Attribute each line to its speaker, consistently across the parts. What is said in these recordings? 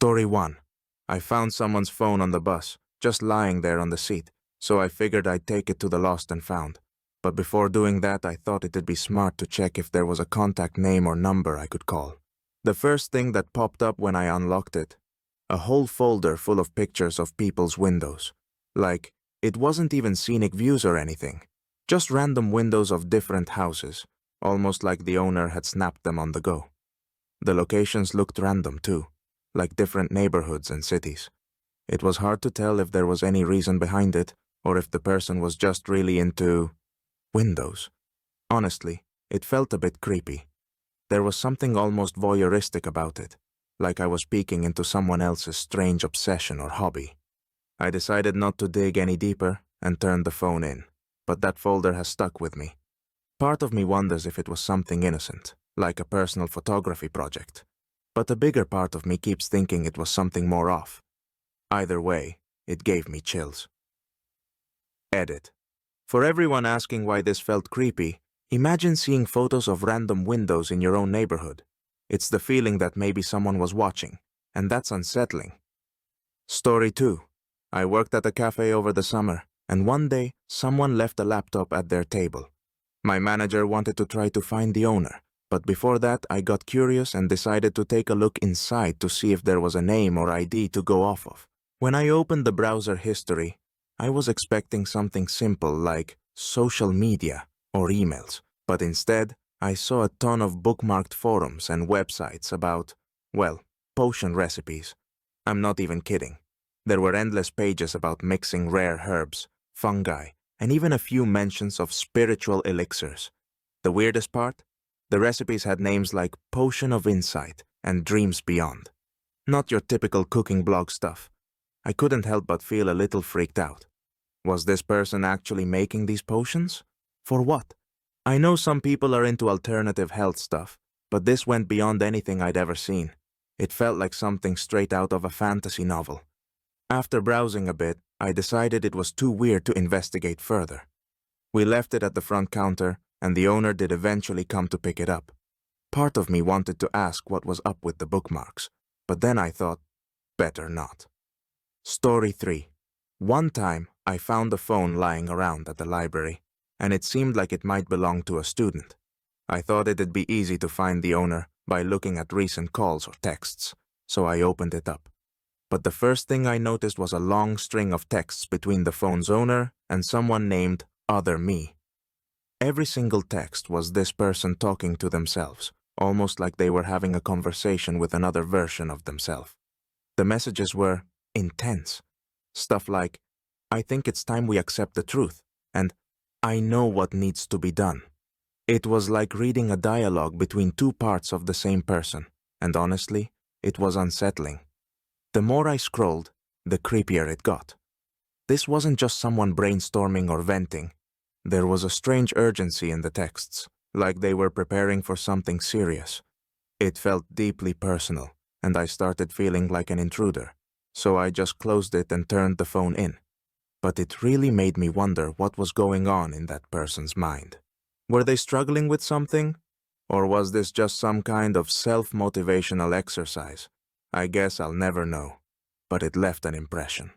Speaker 1: Story 1. I found someone's phone on the bus, just lying there on the seat, so I figured I'd take it to the lost and found. But before doing that, I thought it'd be smart to check if there was a contact name or number I could call. The first thing that popped up when I unlocked it, a whole folder full of pictures of people's windows. Like, it wasn't even scenic views or anything, just random windows of different houses, almost like the owner had snapped them on the go. The locations looked random too, like different neighborhoods and cities. It was hard to tell if there was any reason behind it, or if the person was just really into windows. Honestly, it felt a bit creepy. There was something almost voyeuristic about it, like I was peeking into someone else's strange obsession or hobby. I decided not to dig any deeper and turned the phone in, but that folder has stuck with me. Part of me wonders if it was something innocent, like a personal photography project, but a bigger part of me keeps thinking it was something more off. Either way, it gave me chills. Edit. For everyone asking why this felt creepy, imagine seeing photos of random windows in your own neighborhood. It's the feeling that maybe someone was watching, and that's unsettling. Story 2. I worked at a cafe over the summer, and one day, someone left a laptop at their table. My manager wanted to try to find the owner, but before that, I got curious and decided to take a look inside to see if there was a name or ID to go off of. When I opened the browser history, I was expecting something simple like social media or emails, but instead, I saw a ton of bookmarked forums and websites about, well, potion recipes. I'm not even kidding. There were endless pages about mixing rare herbs, fungi, and even a few mentions of spiritual elixirs. The weirdest part? The recipes had names like Potion of Insight and Dreams Beyond. Not your typical cooking blog stuff. I couldn't help but feel a little freaked out. Was this person actually making these potions? For what? I know some people are into alternative health stuff, but this went beyond anything I'd ever seen. It felt like something straight out of a fantasy novel. After browsing a bit, I decided it was too weird to investigate further. We left it at the front counter, and the owner did eventually come to pick it up. Part of me wanted to ask what was up with the bookmarks, but then I thought, better not. Story 3. One time, I found a phone lying around at the library, and it seemed like it might belong to a student. I thought it'd be easy to find the owner by looking at recent calls or texts, so I opened it up. But the first thing I noticed was a long string of texts between the phone's owner and someone named Other Me. Every single text was this person talking to themselves, almost like they were having a conversation with another version of themselves. The messages were intense. Stuff like, I think it's time we accept the truth, and I know what needs to be done. It was like reading a dialogue between two parts of the same person, and honestly, it was unsettling. The more I scrolled, the creepier it got. This wasn't just someone brainstorming or venting. There was a strange urgency in the texts, like they were preparing for something serious. It felt deeply personal, and I started feeling like an intruder, so I just closed it and turned the phone in. But it really made me wonder what was going on in that person's mind. Were they struggling with something? Or was this just some kind of self-motivational exercise? I guess I'll never know, but it left an impression.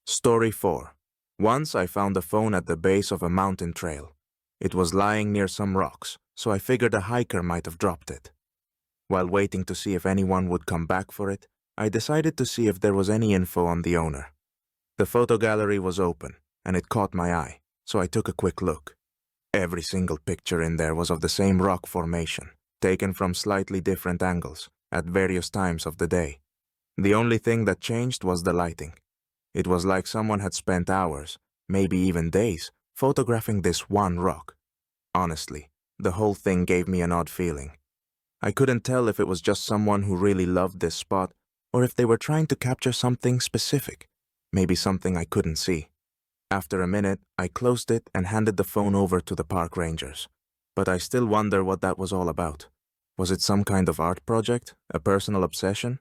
Speaker 1: Story 4. Once I found a phone at the base of a mountain trail. It was lying near some rocks, so I figured a hiker might have dropped it. While waiting to see if anyone would come back for it, I decided to see if there was any info on the owner. The photo gallery was open, and it caught my eye, so I took a quick look. Every single picture in there was of the same rock formation, taken from slightly different angles, at various times of the day. The only thing that changed was the lighting. It was like someone had spent hours, maybe even days, photographing this one rock. Honestly, the whole thing gave me an odd feeling. I couldn't tell if it was just someone who really loved this spot, or if they were trying to capture something specific, maybe something I couldn't see. After a minute, I closed it and handed the phone over to the park rangers. But I still wonder what that was all about. Was it some kind of art project? A personal obsession?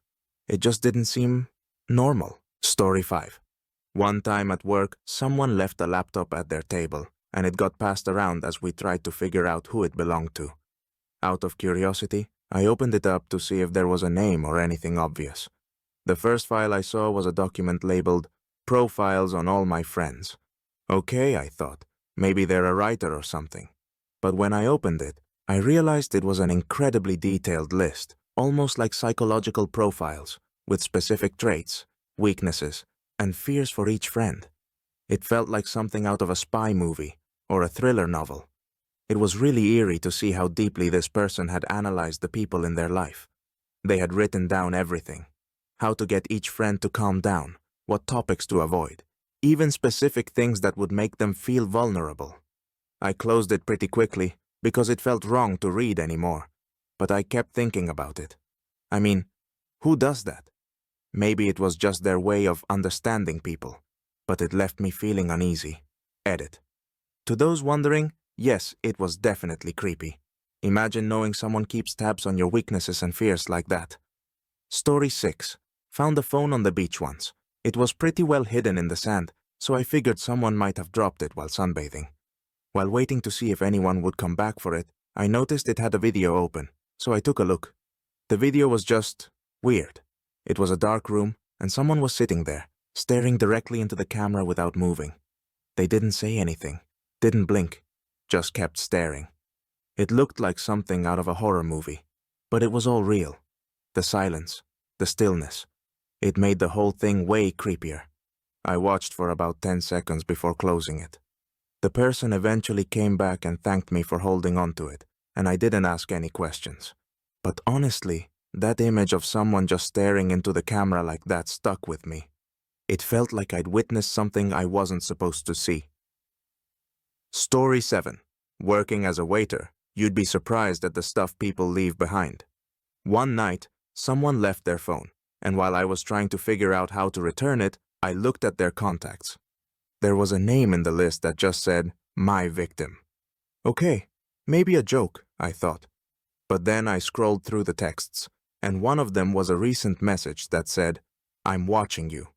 Speaker 1: It just didn't seem normal. Story 5. One time at work, someone left a laptop at their table, and it got passed around as we tried to figure out who it belonged to. Out of curiosity, I opened it up to see if there was a name or anything obvious. The first file I saw was a document labeled Profiles on All My Friends. Okay, I thought, maybe they're a writer or something. But when I opened it, I realized it was an incredibly detailed list, almost like psychological profiles, with specific traits, weaknesses, and fears for each friend. It felt like something out of a spy movie or a thriller novel. It was really eerie to see how deeply this person had analyzed the people in their life. They had written down everything. How to get each friend to calm down, what topics to avoid, even specific things that would make them feel vulnerable. I closed it pretty quickly because it felt wrong to read anymore, but I kept thinking about it. I mean, who does that? Maybe it was just their way of understanding people, but it left me feeling uneasy. Edit. To those wondering, yes, it was definitely creepy. Imagine knowing someone keeps tabs on your weaknesses and fears like that. Story 6. Found a phone on the beach once. It was pretty well hidden in the sand, so I figured someone might have dropped it while sunbathing. While waiting to see if anyone would come back for it, I noticed it had a video open, so I took a look. The video was just weird. It was a dark room, and someone was sitting there, staring directly into the camera without moving. They didn't say anything, didn't blink, just kept staring. It looked like something out of a horror movie, but it was all real. The silence, the stillness. It made the whole thing way creepier. I watched for about 10 seconds before closing it. The person eventually came back and thanked me for holding on to it, and I didn't ask any questions. But honestly, that image of someone just staring into the camera like that stuck with me. It felt like I'd witnessed something I wasn't supposed to see. Story 7. Working as a waiter, you'd be surprised at the stuff people leave behind. One night, someone left their phone, and while I was trying to figure out how to return it, I looked at their contacts. There was a name in the list that just said, "My victim." Okay, maybe a joke, I thought. But then I scrolled through the texts, and one of them was a recent message that said, "I'm watching you."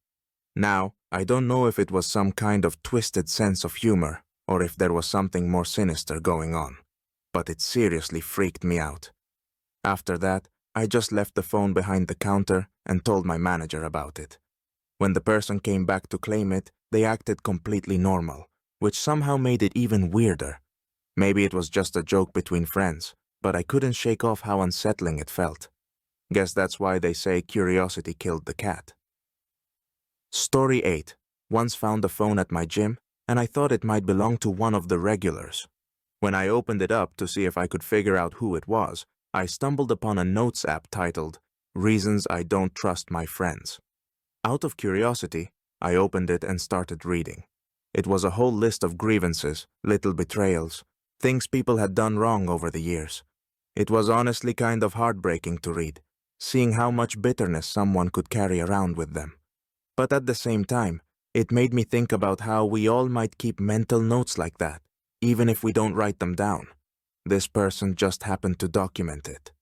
Speaker 1: Now, I don't know if it was some kind of twisted sense of humor, or if there was something more sinister going on. But it seriously freaked me out. After that, I just left the phone behind the counter and told my manager about it. When the person came back to claim it, they acted completely normal, which somehow made it even weirder. Maybe it was just a joke between friends, but I couldn't shake off how unsettling it felt. Guess that's why they say curiosity killed the cat. Story 8. Once found a phone at my gym, and I thought it might belong to one of the regulars. When I opened it up to see if I could figure out who it was, I stumbled upon a notes app titled, "Reasons I Don't Trust My Friends." Out of curiosity, I opened it and started reading. It was a whole list of grievances, little betrayals, things people had done wrong over the years. It was honestly kind of heartbreaking to read, seeing how much bitterness someone could carry around with them. But at the same time, it made me think about how we all might keep mental notes like that, even if we don't write them down. This person just happened to document it.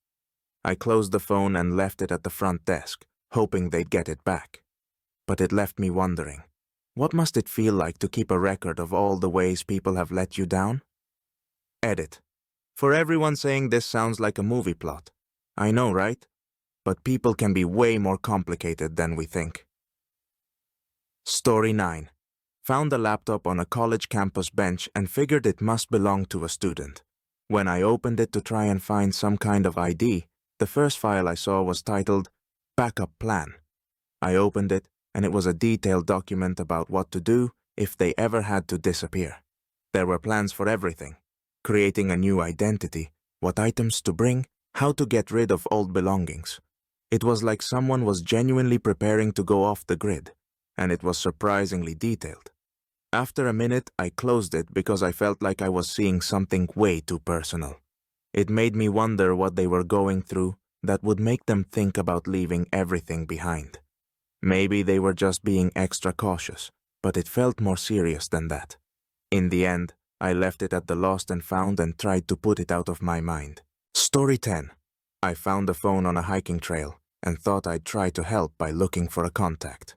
Speaker 1: I closed the phone and left it at the front desk, hoping they'd get it back. But it left me wondering, what must it feel like to keep a record of all the ways people have let you down? Edit. For everyone saying this sounds like a movie plot. I know, right? But people can be way more complicated than we think. Story 9. Found a laptop on a college campus bench and figured it must belong to a student. When I opened it to try and find some kind of ID, the first file I saw was titled, "Backup Plan." I opened it, and it was a detailed document about what to do if they ever had to disappear. There were plans for everything: creating a new identity, what items to bring, how to get rid of old belongings. It was like someone was genuinely preparing to go off the grid, and it was surprisingly detailed. After a minute, I closed it because I felt like I was seeing something way too personal. It made me wonder what they were going through that would make them think about leaving everything behind. Maybe they were just being extra cautious, but it felt more serious than that. In the end, I left it at the lost and found and tried to put it out of my mind. Story 10. I found a phone on a hiking trail and thought I'd try to help by looking for a contact.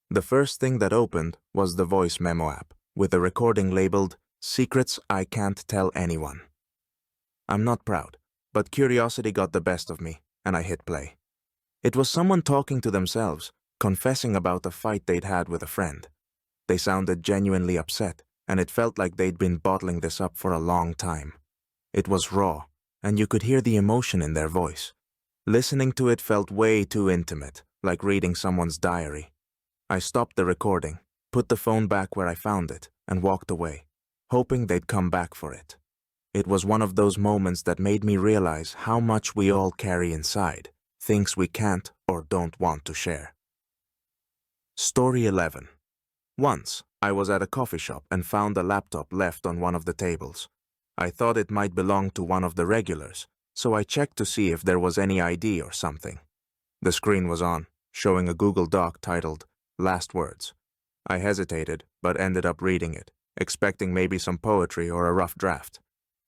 Speaker 1: The first thing that opened was the voice memo app, with a recording labeled, "Secrets I Can't Tell Anyone." I'm not proud, But curiosity got the best of me, and I hit play. It was someone talking to themselves, confessing about a fight they'd had with a friend. They sounded genuinely upset, and it felt like they'd been bottling this up for a long time. It was raw, and you could hear the emotion in their voice. Listening to it felt way too intimate, like reading someone's diary. I stopped the recording, put the phone back where I found it, and walked away, hoping they'd come back for it. It was one of those moments that made me realize how much we all carry inside, things we can't or don't want to share. Story 11. Once, I was at a coffee shop and found a laptop left on one of the tables. I thought it might belong to one of the regulars, so I checked to see if there was any ID or something. The screen was on, showing a Google Doc titled, "Last Words." I hesitated, but ended up reading it, expecting maybe some poetry or a rough draft.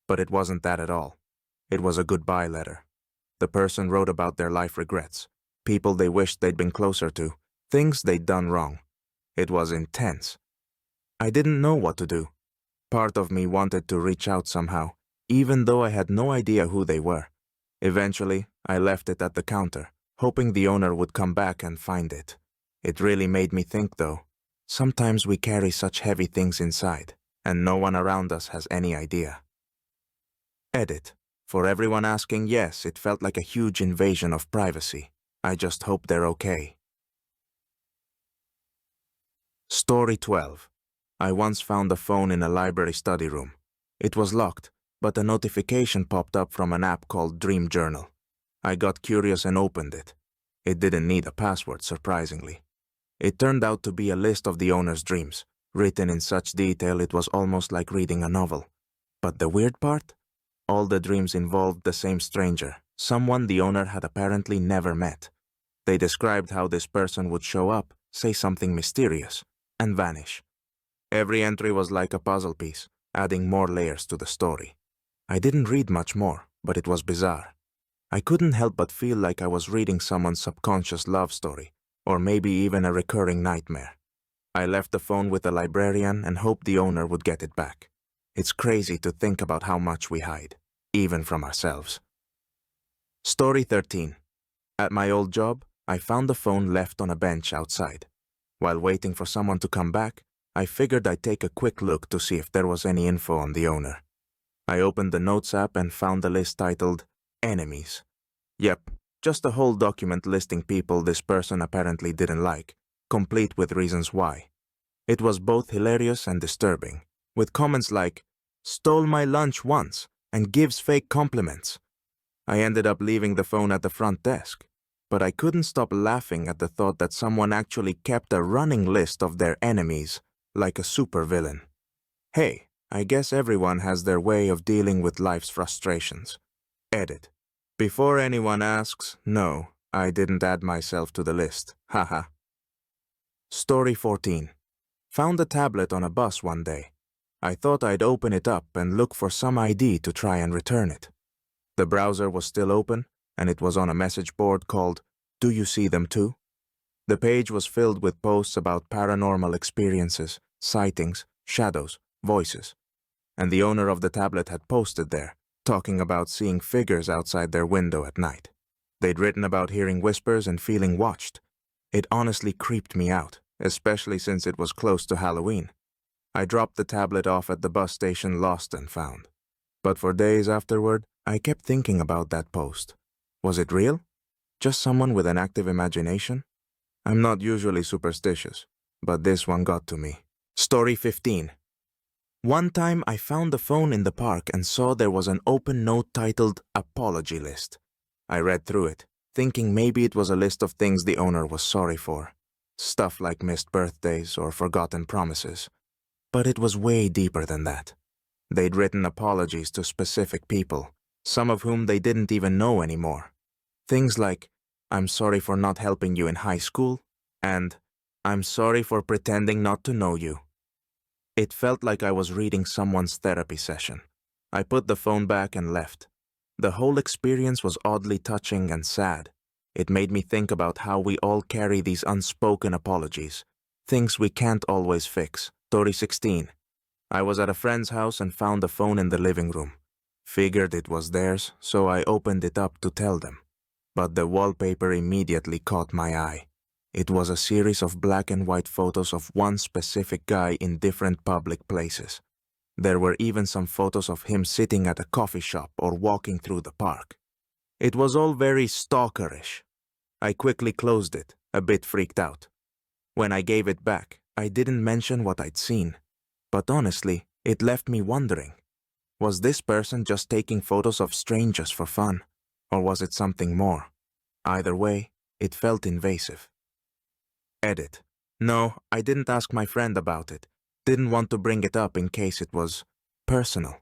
Speaker 1: But it wasn't that at all. It was a goodbye letter. The person wrote about their life regrets, people they wished they'd been closer to, things they'd done wrong. It was intense. I didn't know what to do. Part of me wanted to reach out somehow, even though I had no idea who they were. Eventually, I left it at the counter, hoping the owner would come back and find it. It really made me think, though. Sometimes we carry such heavy things inside, and no one around us has any idea. Edit. For everyone asking, yes, it felt like a huge invasion of privacy. I just hope they're okay. Story 12. I once found a phone in a library study room. It was locked, but a notification popped up from an app called Dream Journal. I got curious and opened it. It didn't need a password, surprisingly. It turned out to be a list of the owner's dreams, written in such detail it was almost like reading a novel. But the weird part? All the dreams involved the same stranger, someone the owner had apparently never met. They described how this person would show up, say something mysterious, and vanish. Every entry was like a puzzle piece, adding more layers to the story. I didn't read much more, but it was bizarre. I couldn't help but feel like I was reading someone's subconscious love story, or maybe even a recurring nightmare. I left the phone with the librarian and hoped the owner would get it back. It's crazy to think about how much we hide, even from ourselves. Story 13. At my old job, I found the phone left on a bench outside. While waiting for someone to come back, I figured I'd take a quick look to see if there was any info on the owner. I opened the Notes app and found a list titled Enemies. Yep, just a whole document listing people this person apparently didn't like, complete with reasons why. It was both hilarious and disturbing, with comments like, "Stole my lunch once and gives fake compliments." I ended up leaving the phone at the front desk, but I couldn't stop laughing at the thought that someone actually kept a running list of their enemies, like a supervillain. Hey, I guess everyone has their way of dealing with life's frustrations. Edit. Before anyone asks, no, I didn't add myself to the list. Haha. Story 14. Found a tablet on a bus one day. I thought I'd open it up and look for some ID to try and return it. The browser was still open, and it was on a message board called, "Do you see them too?" The page was filled with posts about paranormal experiences, sightings, shadows, voices. And the owner of the tablet had posted there, talking about seeing figures outside their window at night. They'd written about hearing whispers and feeling watched. It honestly creeped me out, especially since it was close to Halloween. I dropped the tablet off at the bus station lost and found. But for days afterward, I kept thinking about that post. Was it real? Just someone with an active imagination? I'm not usually superstitious, but this one got to me. Story 15. One time I found the phone in the park and saw there was an open note titled Apology List. I read through it, thinking maybe it was a list of things the owner was sorry for. Stuff like missed birthdays or forgotten promises. But it was way deeper than that. They'd written apologies to specific people, some of whom they didn't even know anymore. Things like, "I'm sorry for not helping you in high school," and "I'm sorry for pretending not to know you." It felt like I was reading someone's therapy session. I put the phone back and left. The whole experience was oddly touching and sad. It made me think about how we all carry these unspoken apologies, things we can't always fix. Story 16. I was at a friend's house and found the phone in the living room. Figured it was theirs, so I opened it up to tell them. But the wallpaper immediately caught my eye. It was a series of black and white photos of one specific guy in different public places. There were even some photos of him sitting at a coffee shop or walking through the park. It was all very stalkerish. I quickly closed it, a bit freaked out. When I gave it back, I didn't mention what I'd seen. But honestly, it left me wondering. Was this person just taking photos of strangers for fun? Or was it something more? Either way, it felt invasive. Edit. No, I didn't ask my friend about it. Didn't want to bring it up in case it was personal.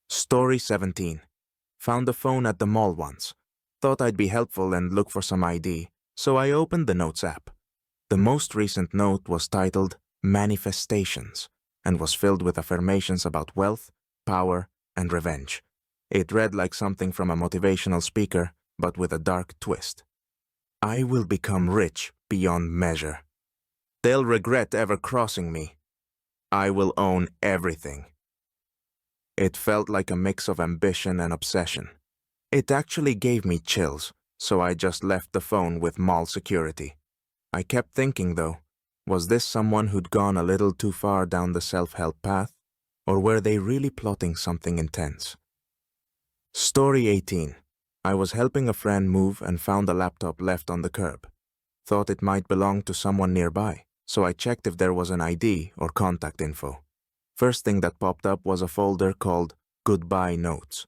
Speaker 1: Story 17. Found a phone at the mall once. Thought I'd be helpful and look for some ID, so I opened the Notes app. The most recent note was titled Manifestations and was filled with affirmations about wealth, power, and revenge. It read like something from a motivational speaker, but with a dark twist. I will become rich beyond measure. They'll regret ever crossing me. I will own everything. It felt like a mix of ambition and obsession. It actually gave me chills, so I just left the phone with mall security. I kept thinking though, was this someone who'd gone a little too far down the self-help path? Or were they really plotting something intense? Story 18. I was helping a friend move and found a laptop left on the curb. Thought it might belong to someone nearby, so I checked if there was an ID or contact info. First thing that popped up was a folder called Goodbye Notes.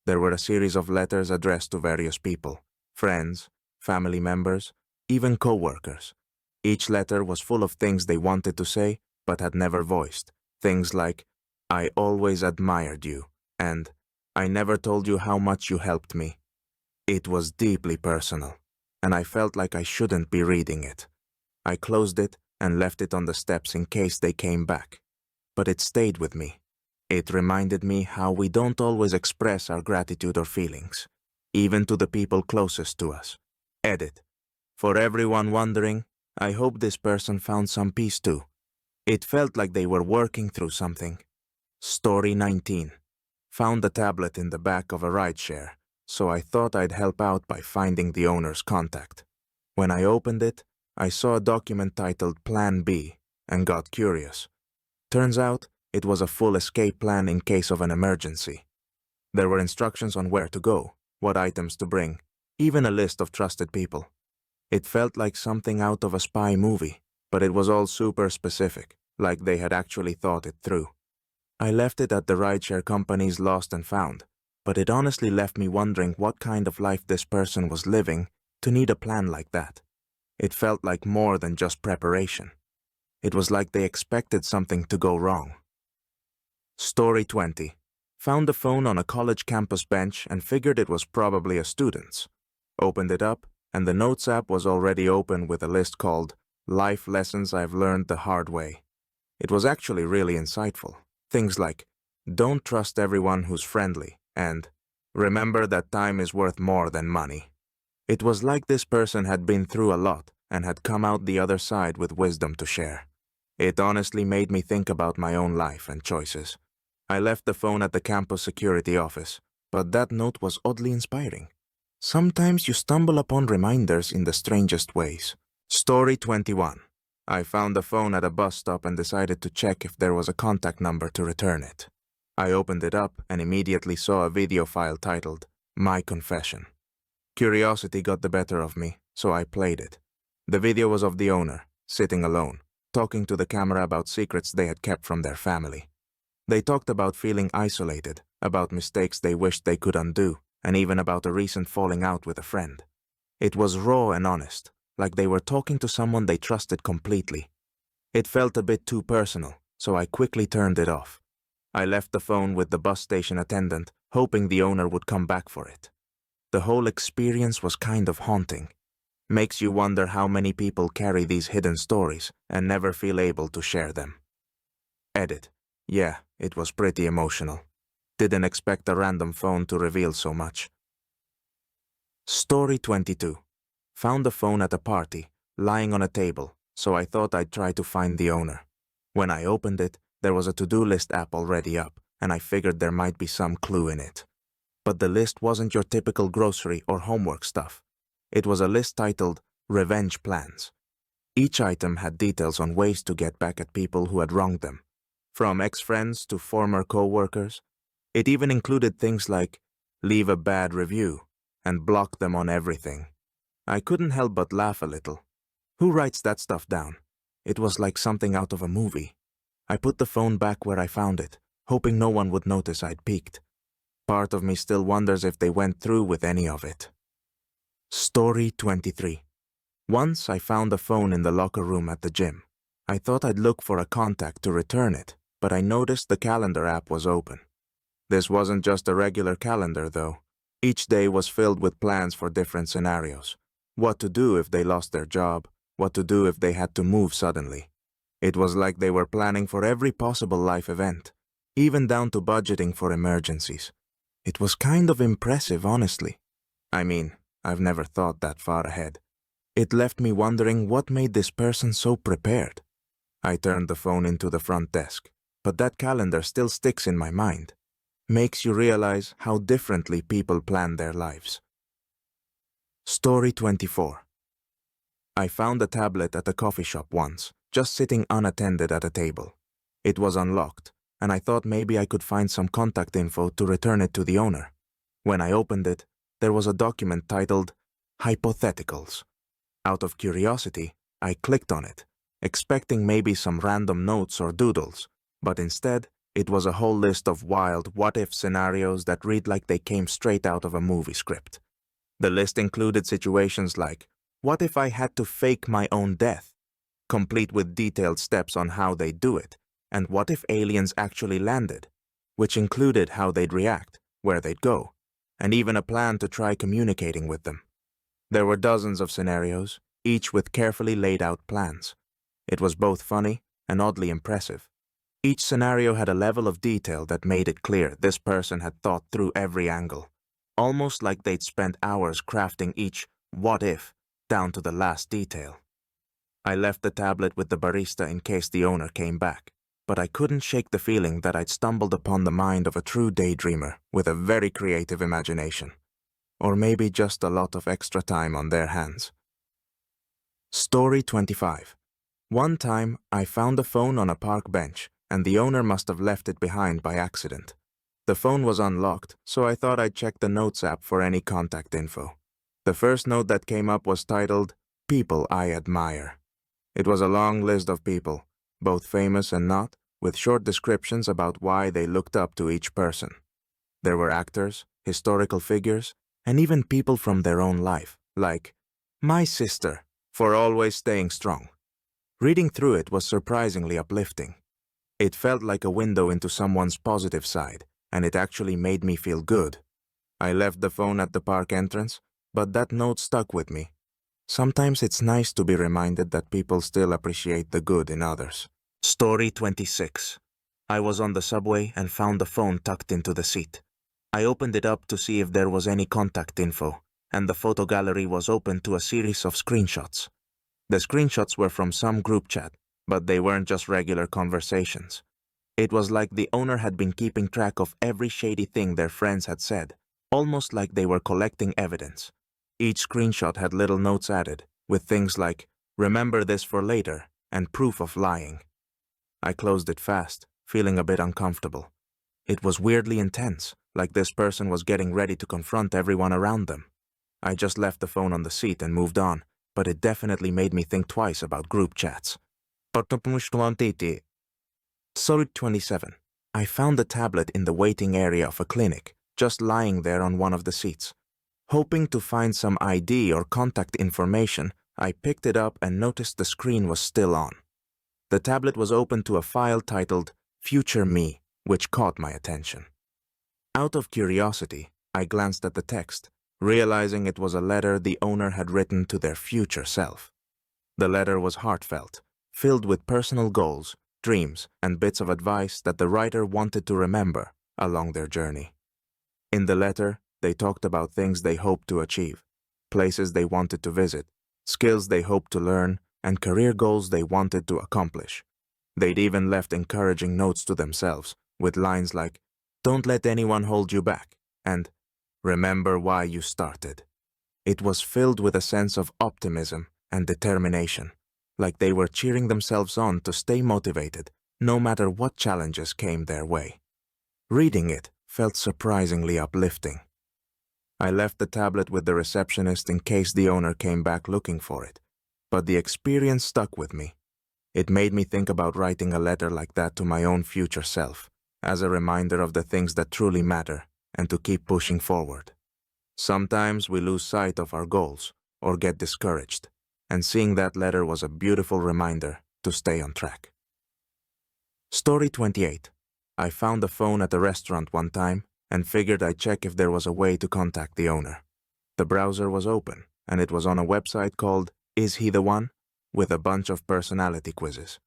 Speaker 1: There were a series of letters addressed to various people, friends, family members, even co-workers. Each letter was full of things they wanted to say but had never voiced. Things like, I always admired you, and I never told you how much you helped me. It was deeply personal, and I felt like I shouldn't be reading it. I closed it and left it on the steps in case they came back. But it stayed with me. It reminded me how we don't always express our gratitude or feelings, even to the people closest to us. Edit. For everyone wondering, I hope this person found some peace too. It felt like they were working through something. Story 19. Found a tablet in the back of a rideshare, so I thought I'd help out by finding the owner's contact. When I opened it, I saw a document titled Plan B and got curious. Turns out, it was a full escape plan in case of an emergency. There were instructions on where to go, what items to bring, even a list of trusted people. It felt like something out of a spy movie, but it was all super specific, like they had actually thought it through. I left it at the rideshare company's Lost and Found, but it honestly left me wondering what kind of life this person was living to need a plan like that. It felt like more than just preparation. It was like they expected something to go wrong. Story 20. Found the phone on a college campus bench and figured it was probably a student's. Opened it up, and the Notes app was already open with a list called Life Lessons I've Learned the Hard Way. It was actually really insightful. Things like, don't trust everyone who's friendly, and remember that time is worth more than money. It was like this person had been through a lot and had come out the other side with wisdom to share. It honestly made me think about my own life and choices. I left the phone at the campus security office, but that note was oddly inspiring. Sometimes you stumble upon reminders in the strangest ways. Story 21. I found the phone at a bus stop and decided to check if there was a contact number to return it. I opened it up and immediately saw a video file titled My Confession. Curiosity got the better of me, so I played it. The video was of the owner, sitting alone, talking to the camera about secrets they had kept from their family. They talked about feeling isolated, about mistakes they wished they could undo, and even about a recent falling out with a friend. It was raw and honest, like they were talking to someone they trusted completely. It felt a bit too personal, so I quickly turned it off. I left the phone with the bus station attendant, hoping the owner would come back for it. The whole experience was kind of haunting. Makes you wonder how many people carry these hidden stories and never feel able to share them. Edit. Yeah, it was pretty emotional. Didn't expect a random phone to reveal so much. Story 22. Found the phone at a party, lying on a table, so I thought I'd try to find the owner. When I opened it, there was a to-do list app already up, and I figured there might be some clue in it. But the list wasn't your typical grocery or homework stuff. It was a list titled Revenge Plans. Each item had details on ways to get back at people who had wronged them, from ex-friends to former co-workers. It even included things like leave a bad review and block them on everything. I couldn't help but laugh a little. Who writes that stuff down? It was like something out of a movie. I put the phone back where I found it, hoping no one would notice I'd peeked. Part of me still wonders if they went through with any of it. Story 23. Once I found a phone in the locker room at the gym. I thought I'd look for a contact to return it, but I noticed the calendar app was open. This wasn't just a regular calendar, though. Each day was filled with plans for different scenarios. What to do if they lost their job, what to do if they had to move suddenly. It was like they were planning for every possible life event, even down to budgeting for emergencies. It was kind of impressive, honestly. I mean, I've never thought that far ahead. It left me wondering what made this person so prepared. I turned the phone into the front desk, but that calendar still sticks in my mind. Makes you realize how differently people plan their lives. Story 24. I found a tablet at a coffee shop once, just sitting unattended at a table. It was unlocked, and I thought maybe I could find some contact info to return it to the owner. When I opened it, there was a document titled Hypotheticals. Out of curiosity, I clicked on it, expecting maybe some random notes or doodles, but instead, it was a whole list of wild what-if scenarios that read like they came straight out of a movie script. The list included situations like, what if I had to fake my own death? Complete with detailed steps on how they'd do it, and what if aliens actually landed? Which included how they'd react, where they'd go, and even a plan to try communicating with them. There were dozens of scenarios, each with carefully laid out plans. It was both funny and oddly impressive. Each scenario had a level of detail that made it clear this person had thought through every angle, almost like they'd spent hours crafting each what if down to the last detail. I left the tablet with the barista in case the owner came back, but I couldn't shake the feeling that I'd stumbled upon the mind of a true daydreamer with a very creative imagination. Or maybe just a lot of extra time on their hands. Story 25. One time, I found a phone on a park bench, and the owner must have left it behind by accident. The phone was unlocked, so I thought I'd check the Notes app for any contact info. The first note that came up was titled, People I Admire. It was a long list of people, both famous and not, with short descriptions about why they looked up to each person. There were actors, historical figures, and even people from their own life, like, my sister, for always staying strong. Reading through it was surprisingly uplifting. It felt like a window into someone's positive side, and it actually made me feel good. I left the phone at the park entrance, but that note stuck with me. Sometimes it's nice to be reminded that people still appreciate the good in others. Story 26. I was on the subway and found the phone tucked into the seat. I opened it up to see if there was any contact info, and the photo gallery was open to a series of screenshots. The screenshots were from some group chat, but they weren't just regular conversations. It was like the owner had been keeping track of every shady thing their friends had said, almost like they were collecting evidence. Each screenshot had little notes added, with things like, remember this for later, and proof of lying. I closed it fast, feeling a bit uncomfortable. It was weirdly intense, like this person was getting ready to confront everyone around them. I just left the phone on the seat and moved on, but it definitely made me think twice about group chats. Story 27. I found the tablet in the waiting area of a clinic, just lying there on one of the seats. Hoping to find some ID or contact information, I picked it up and noticed the screen was still on. The tablet was open to a file titled Future Me, which caught my attention. Out of curiosity, I glanced at the text, realizing it was a letter the owner had written to their future self. The letter was heartfelt, filled with personal goals, dreams, and bits of advice that the writer wanted to remember along their journey. In the letter, they talked about things they hoped to achieve, places they wanted to visit, skills they hoped to learn, and career goals they wanted to accomplish. They'd even left encouraging notes to themselves, with lines like, Don't let anyone hold you back, and remember why you started. It was filled with a sense of optimism and determination, like they were cheering themselves on to stay motivated, no matter what challenges came their way. Reading it felt surprisingly uplifting. I left the tablet with the receptionist in case the owner came back looking for it, but the experience stuck with me. It made me think about writing a letter like that to my own future self, as a reminder of the things that truly matter and to keep pushing forward. Sometimes we lose sight of our goals or get discouraged, and seeing that letter was a beautiful reminder to stay on track. Story 28. I found a phone at a restaurant one time and figured I'd check if there was a way to contact the owner. The browser was open, and it was on a website called Is He the One? With a bunch of personality quizzes.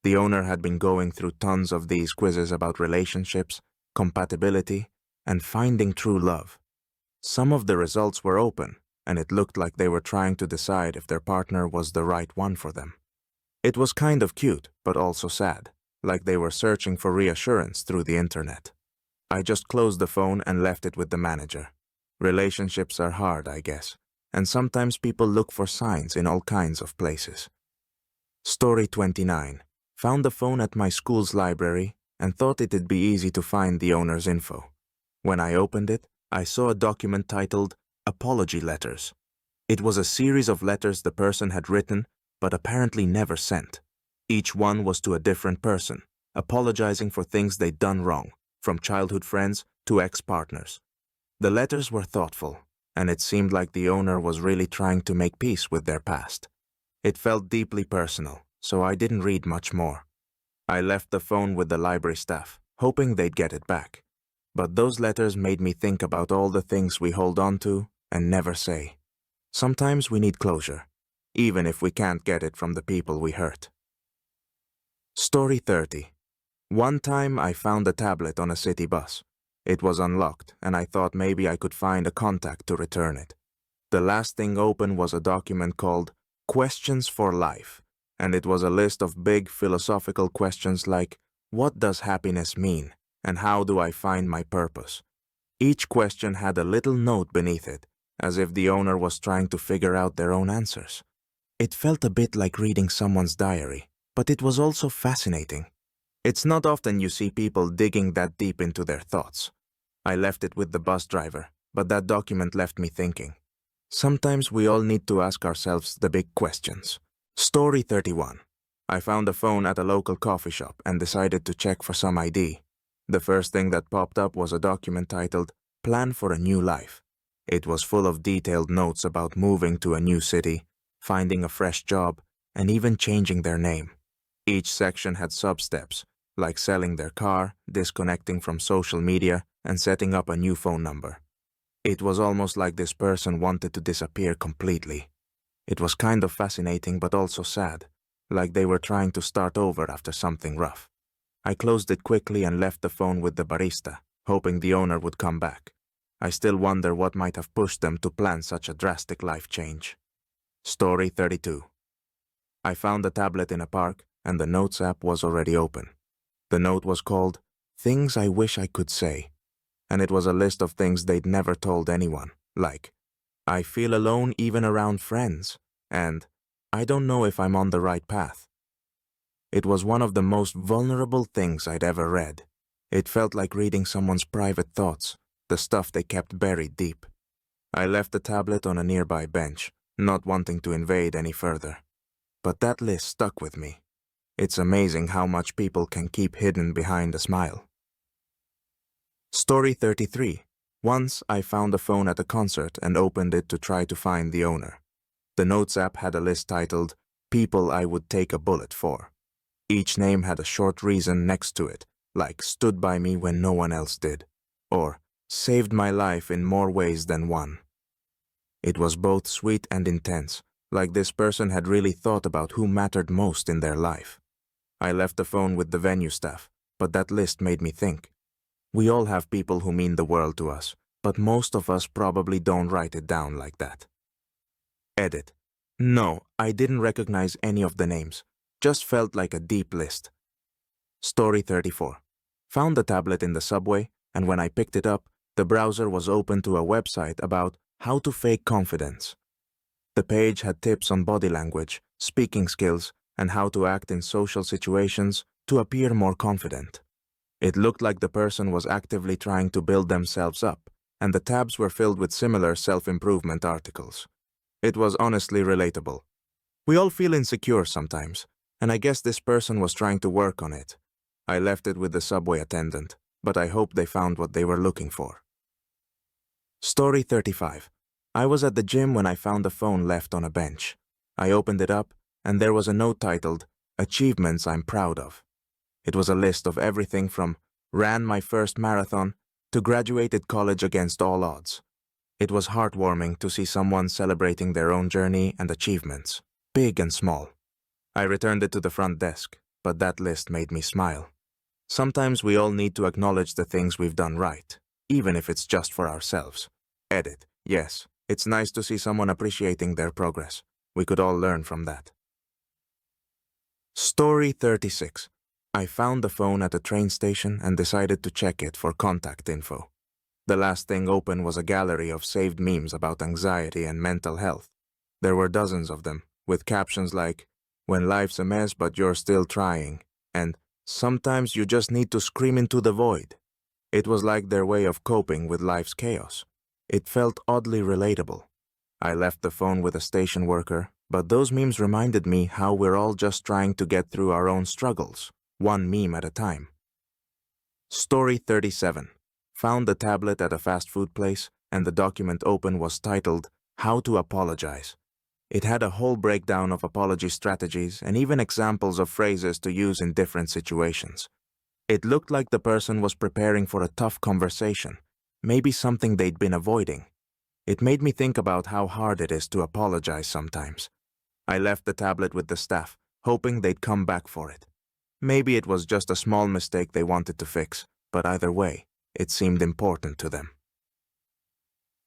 Speaker 1: The owner had been going through tons of these quizzes about relationships, compatibility, and finding true love. Some of the results were open, and it looked like they were trying to decide if their partner was the right one for them. It was kind of cute, but also sad, like they were searching for reassurance through the internet. I just closed the phone and left it with the manager. Relationships are hard, I guess, and sometimes people look for signs in all kinds of places. Story 29. Found the phone at my school's library and thought it'd be easy to find the owner's info. When I opened it, I saw a document titled Apology Letters. It was a series of letters the person had written but apparently never sent. Each one was to a different person, apologizing for things they'd done wrong, from childhood friends to ex-partners. The letters were thoughtful, and it seemed like the owner was really trying to make peace with their past. It felt deeply personal, so I didn't read much more. I left the phone with the library staff, hoping they'd get it back. But those letters made me think about all the things we hold on to and never say. Sometimes we need closure, even if we can't get it from the people we hurt. Story 30. One time I found a tablet on a city bus. It was unlocked, and I thought maybe I could find a contact to return it. The last thing open was a document called Questions for Life, and it was a list of big philosophical questions like, what does happiness mean, and how do I find my purpose? Each question had a little note beneath it, as if the owner was trying to figure out their own answers. It felt a bit like reading someone's diary, but it was also fascinating. It's not often you see people digging that deep into their thoughts. I left it with the bus driver, but that document left me thinking. Sometimes we all need to ask ourselves the big questions. Story 31. I found a phone at a local coffee shop and decided to check for some ID. The first thing that popped up was a document titled Plan for a New Life. It was full of detailed notes about moving to a new city, finding a fresh job, and even changing their name. Each section had sub-steps, like selling their car, disconnecting from social media, and setting up a new phone number. It was almost like this person wanted to disappear completely. It was kind of fascinating but also sad, like they were trying to start over after something rough. I closed it quickly and left the phone with the barista, hoping the owner would come back. I still wonder what might have pushed them to plan such a drastic life change. Story 32. I found the tablet in a park, and the Notes app was already open. The note was called Things I Wish I Could Say, and it was a list of things they'd never told anyone, like, I feel alone even around friends, and I don't know if I'm on the right path. It was one of the most vulnerable things I'd ever read. It felt like reading someone's private thoughts, the stuff they kept buried deep. I left the tablet on a nearby bench, not wanting to invade any further. But that list stuck with me. It's amazing how much people can keep hidden behind a smile. Story 33. Once I found a phone at a concert and opened it to try to find the owner. The Notes app had a list titled People I Would Take a Bullet For. Each name had a short reason next to it, like stood by me when no one else did, or saved my life in more ways than one. It was both sweet and intense, like this person had really thought about who mattered most in their life. I left the phone with the venue staff, but that list made me think. We all have people who mean the world to us, but most of us probably don't write it down like that. Edit. No, I didn't recognize any of the names. Just felt like a deep list. Story 34. Found the tablet in the subway and when I picked it up, the browser was open to a website about how to fake confidence. The page had tips on body language, speaking skills, and how to act in social situations to appear more confident. It looked like the person was actively trying to build themselves up, and the tabs were filled with similar self-improvement articles. It was honestly relatable. We all feel insecure sometimes, and I guess this person was trying to work on it. I left it with the subway attendant, but I hope they found what they were looking for. Story 35. I was at the gym when I found a phone left on a bench. I opened it up, and there was a note titled, "Achievements I'm Proud of." It was a list of everything from ran my first marathon to graduated college against all odds. It was heartwarming to see someone celebrating their own journey and achievements, big and small. I returned it to the front desk, but that list made me smile. Sometimes we all need to acknowledge the things we've done right, even if it's just for ourselves. Edit. Yes, it's nice to see someone appreciating their progress. We could all learn from that. Story 36. I found the phone at a train station and decided to check it for contact info. The last thing open was a gallery of saved memes about anxiety and mental health. There were dozens of them, with captions like, "When life's a mess but you're still trying," and "Sometimes you just need to scream into the void." It was like their way of coping with life's chaos. It felt oddly relatable. I left the phone with a station worker, but those memes reminded me how we're all just trying to get through our own struggles, one meme at a time. Story 37. Found the tablet at a fast food place, and the document open was titled, "How to Apologize." It had a whole breakdown of apology strategies and even examples of phrases to use in different situations. It looked like the person was preparing for a tough conversation, maybe something they'd been avoiding. It made me think about how hard it is to apologize sometimes. I left the tablet with the staff, hoping they'd come back for it. Maybe it was just a small mistake they wanted to fix, but either way, it seemed important to them.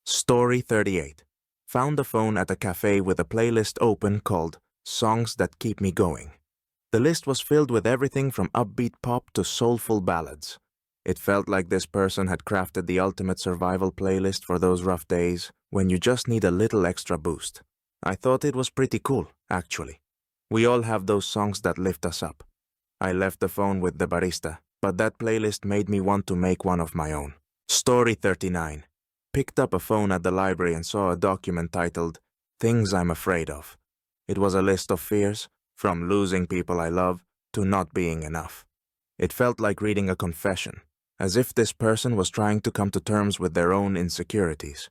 Speaker 1: Story 38. Found the phone at a cafe with a playlist open called "Songs That Keep Me Going." The list was filled with everything from upbeat pop to soulful ballads. It felt like this person had crafted the ultimate survival playlist for those rough days when you just need a little extra boost. I thought it was pretty cool, actually. We all have those songs that lift us up. I left the phone with the barista, but that playlist made me want to make one of my own. Story 39. Picked up a phone at the library and saw a document titled, "Things I'm Afraid of." It was a list of fears, from losing people I love to not being enough. It felt like reading a confession, as if this person was trying to come to terms with their own insecurities.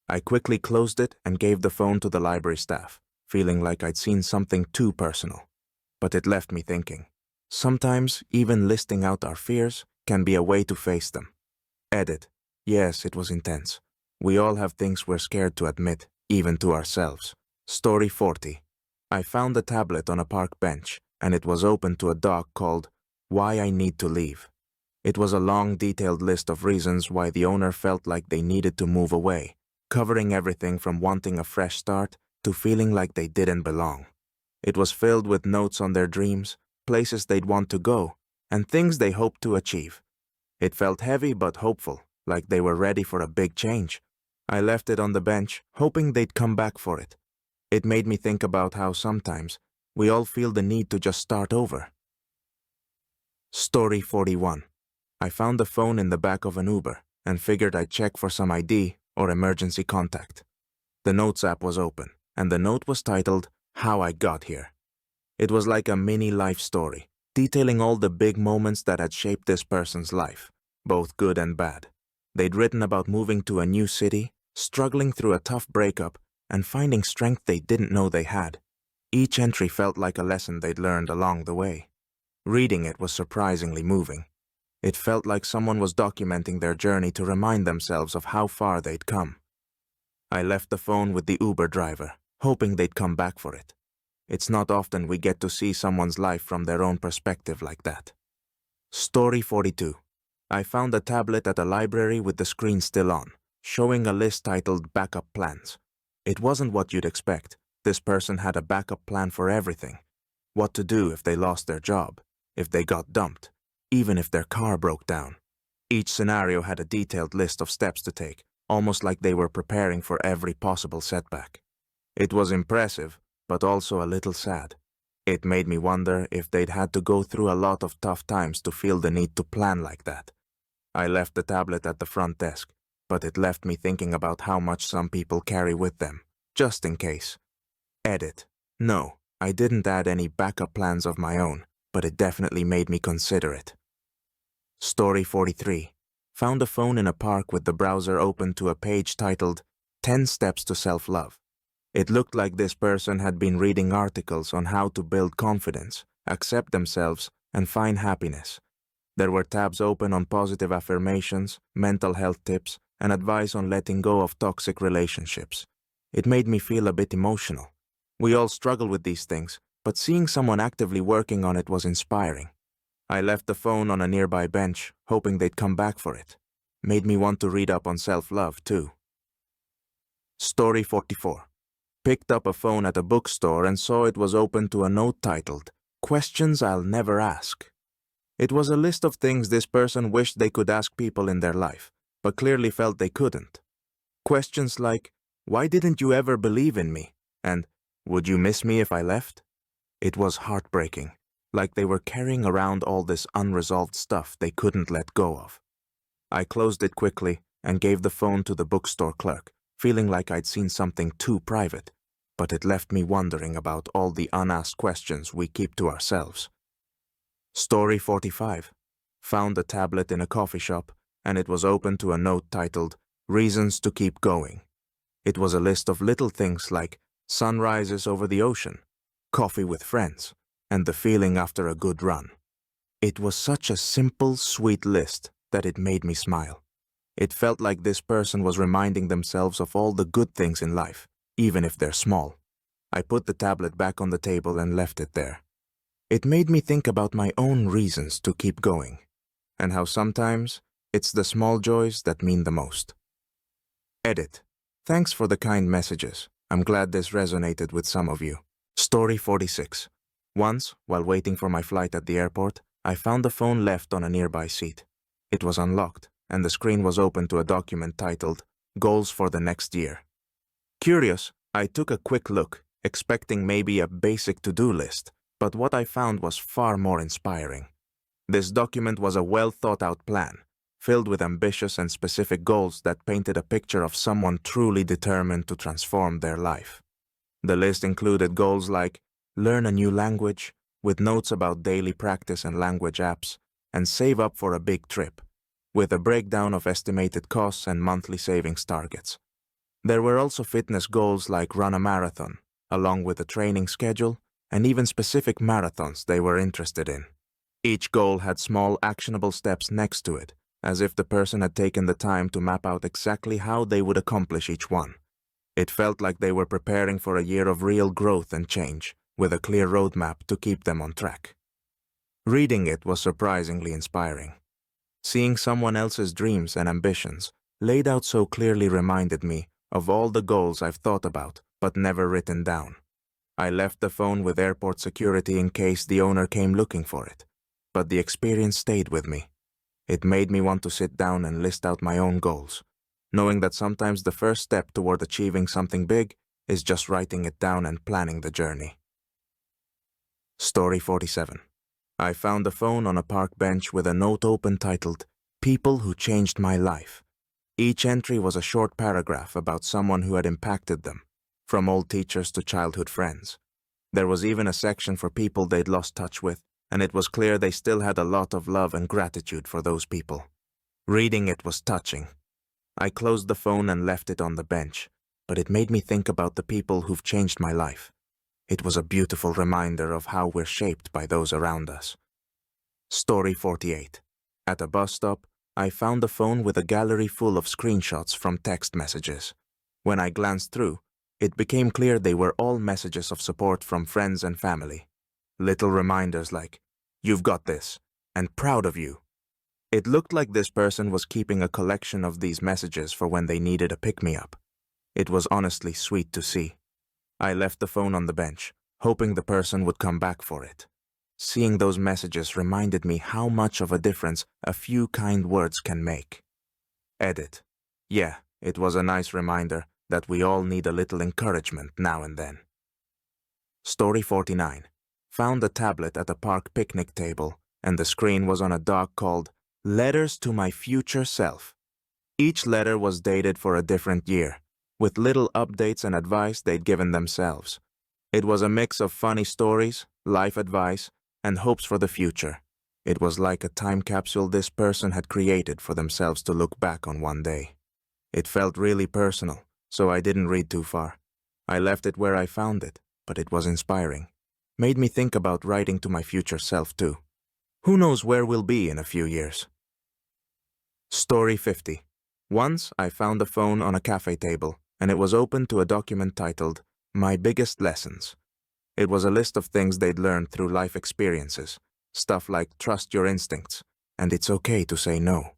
Speaker 1: I quickly closed it and gave the phone to the library staff, feeling like I'd seen something too personal. But it left me thinking. Sometimes even listing out our fears can be a way to face them. Edit. Yes, it was intense. We all have things we're scared to admit, even to ourselves. Story 40. I found a tablet on a park bench, and it was open to a doc called "Why I Need to Leave." It was a long, detailed list of reasons why the owner felt like they needed to move away, covering everything from wanting a fresh start to feeling like they didn't belong. It was filled with notes on their dreams, places they'd want to go, and things they hoped to achieve. It felt heavy but hopeful, like they were ready for a big change. I left it on the bench, hoping they'd come back for it. It made me think about how sometimes we all feel the need to just start over. Story 41. I found the phone in the back of an Uber and figured I'd check for some ID or emergency contact. The Notes app was open, and the note was titled, "How I Got Here." It was like a mini life story, detailing all the big moments that had shaped this person's life, both good and bad. They'd written about moving to a new city, struggling through a tough breakup, and finding strength they didn't know they had. Each entry felt like a lesson they'd learned along the way. Reading it was surprisingly moving. It felt like someone was documenting their journey to remind themselves of how far they'd come. I left the phone with the Uber driver, hoping they'd come back for it. It's not often we get to see someone's life from their own perspective like that. Story 42. I found a tablet at a library with the screen still on, showing a list titled "Backup Plans." It wasn't what you'd expect. This person had a backup plan for everything. What to do if they lost their job, if they got dumped, even if their car broke down. Each scenario had a detailed list of steps to take, almost like they were preparing for every possible setback. It was impressive, but also a little sad. It made me wonder if they'd had to go through a lot of tough times to feel the need to plan like that. I left the tablet at the front desk, but it left me thinking about how much some people carry with them, just in case. Edit. No, I didn't add any backup plans of my own, but it definitely made me consider it. Story 43. Found a phone in a park with the browser open to a page titled 10 Steps to Self-Love. It looked like this person had been reading articles on how to build confidence, accept themselves, and find happiness. There were tabs open on positive affirmations, mental health tips, and advice on letting go of toxic relationships. It made me feel a bit emotional. We all struggle with these things, but seeing someone actively working on it was inspiring. I left the phone on a nearby bench, hoping they'd come back for it. Made me want to read up on self-love, too. Story 44. Picked up a phone at a bookstore and saw it was open to a note titled, Questions I'll Never Ask. It was a list of things this person wished they could ask people in their life, but clearly felt they couldn't. Questions like, why didn't you ever believe in me? And, would you miss me if I left? It was heartbreaking, like they were carrying around all this unresolved stuff they couldn't let go of. I closed it quickly and gave the phone to the bookstore clerk, feeling like I'd seen something too private, but it left me wondering about all the unasked questions we keep to ourselves. Story 45. Found a tablet in a coffee shop, and it was open to a note titled, Reasons to Keep Going. It was a list of little things like sunrises over the ocean, coffee with friends, and the feeling after a good run. It was such a simple, sweet list that it made me smile. It felt like this person was reminding themselves of all the good things in life, even if they're small. I put the tablet back on the table and left it there. It made me think about my own reasons to keep going, and how sometimes it's the small joys that mean the most. Edit. Thanks for the kind messages. I'm glad this resonated with some of you. Story 46. Once, while waiting for my flight at the airport, I found the phone left on a nearby seat. It was unlocked, and the screen was open to a document titled, Goals for the Next Year. Curious, I took a quick look, expecting maybe a basic to-do list, but what I found was far more inspiring. This document was a well-thought-out plan, filled with ambitious and specific goals that painted a picture of someone truly determined to transform their life. The list included goals like learn a new language, with notes about daily practice and language apps, and save up for a big trip, with a breakdown of estimated costs and monthly savings targets. There were also fitness goals like run a marathon, along with a training schedule, and even specific marathons they were interested in. Each goal had small, actionable steps next to it, as if the person had taken the time to map out exactly how they would accomplish each one. It felt like they were preparing for a year of real growth and change, with a clear roadmap to keep them on track. Reading it was surprisingly inspiring. Seeing someone else's dreams and ambitions laid out so clearly reminded me of all the goals I've thought about but never written down. I left the phone with airport security in case the owner came looking for it, but the experience stayed with me. It made me want to sit down and list out my own goals, knowing that sometimes the first step toward achieving something big is just writing it down and planning the journey. Story 47. I found a phone on a park bench with a note open titled, People Who Changed My Life. Each entry was a short paragraph about someone who had impacted them, from old teachers to childhood friends. There was even a section for people they'd lost touch with, and it was clear they still had a lot of love and gratitude for those people. Reading it was touching. I closed the phone and left it on the bench, but it made me think about the people who've changed my life. It was a beautiful reminder of how we're shaped by those around us. Story 48. At a bus stop, I found a phone with a gallery full of screenshots from text messages. When I glanced through, it became clear they were all messages of support from friends and family. Little reminders like, "You've got this," and "Proud of you." It looked like this person was keeping a collection of these messages for when they needed a pick-me-up. It was honestly sweet to see. I left the phone on the bench, hoping the person would come back for it. Seeing those messages reminded me how much of a difference a few kind words can make. Edit. Yeah, it was a nice reminder that we all need a little encouragement now and then. Story 49. Found a tablet at a park picnic table, and the screen was on a doc called Letters to My Future Self. Each letter was dated for a different year, with little updates and advice they'd given themselves. It was a mix of funny stories, life advice, and hopes for the future. It was like a time capsule this person had created for themselves to look back on one day. It felt really personal, so I didn't read too far. I left it where I found it, but it was inspiring. Made me think about writing to my future self too. Who knows where we'll be in a few years? Story 50. Once I found a phone on a cafe table, and it was open to a document titled My Biggest Lessons. It was a list of things they'd learned through life experiences, stuff like trust your instincts, and it's okay to say no.